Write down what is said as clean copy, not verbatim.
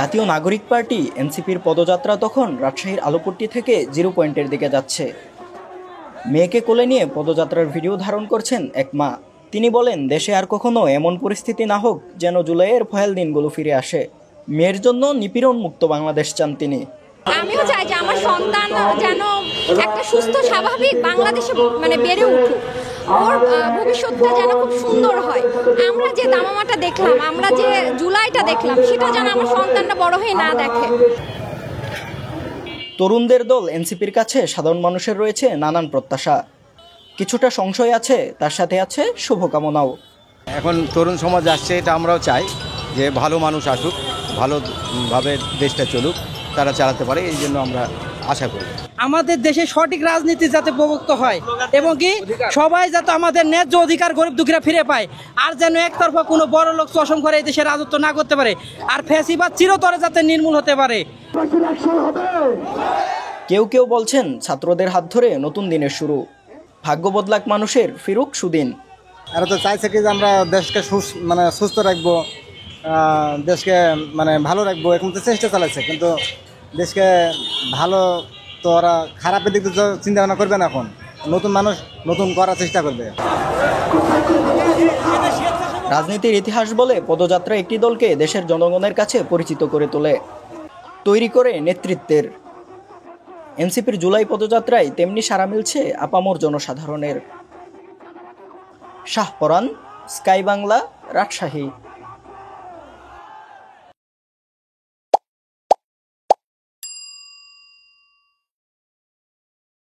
জাতীয় নাগরিক পার্টি এনসিপির পদযাত্রা তখন রাজশাহীর আলুপট্টি থেকে 0 পয়েন্টের দিকে যাচ্ছে। মেয়েকে কোলে নিয়ে পদযাত্রার ভিডিও ধারণ করছেন এক মা। তিনি বলেন, দেশে আর কখনো এমন পরিস্থিতি না হোক যেন জুলাইয়ের ভয়াল দিনগুলো ফিরে আসে। মেয়ের জন্য নিপীড়ন মুক্ত বাংলাদেশ চান তিনি। আমিও চাই যে আমার সন্তান যেন একটা সুস্থ স্বাভাবিক বাংলাদেশে বেড়ে উঠুক, ওর ভবিষ্যৎটা যেন খুব সুন্দর হয়। আমরা যে দামামাটা দেখলাম, আমরা যে জুলাইটা দেখলাম, সেটা যেন আমার সন্তানটা বড় হয়ে না দেখে। তরুণদের দল এনসিপির কাছে সাধারণ মানুষের রয়েছে নানান প্রত্যাশা, কিছুটা সংশয় আছে, তার সাথে আছে শুভকামনাও। এখন তরুণ সমাজ আসছে, এটা আমরাও চাই যে ভালো মানুষ আসুক, ভালোভাবে দেশটা চলুক, তারা চালাতে পারে, এই জন্য আমরা আশা করি আমাদের দেশে সঠিক রাজনীতি যাতে প্রবর্তিত হয় এবং কি সবাই যাতে আমাদের ন্যায্য অধিকার গরিব দুঃখীরা ফিরে পায়, আর যেন একতরফা কোনো বড় লোক শোষণ করে এই দেশে রাজত্ব না করতে পারে, আর ফ্যাসিবাদ চিরতরে যাতে নির্মূল হতে পারে। কেউ কেউ বলছেন ছাত্রদের হাত ধরে নতুন দিনের শুরু, ভাগ্য বদলাক মানুষের, ফিরুক সুদিন। এরা তো চাইছে কি যে আমরা দেশকে সুস্থ রাখবো, দেশকে ভালো রাখবো, এখন তো চেষ্টা চালাচ্ছে, কিন্তু দেশকে ভালো তো ওরা খারাপের দিক তো চিন্তা ভাবনা করবে না। এখন নতুন মানুষ নতুন করার চেষ্টা করবে। রাজনীতির ইতিহাস বলে পদযাত্রা একটি দলকে দেশের জনগণের কাছে পরিচিত করে তোলে, তৈরি করে নেতৃত্বের। এনসিপির জুলাই পদযাত্রায় তেমনি সাড়া মিলছে আপামর জনসাধারণের। শাহপরান, স্কাই বাংলা, রাজশাহী।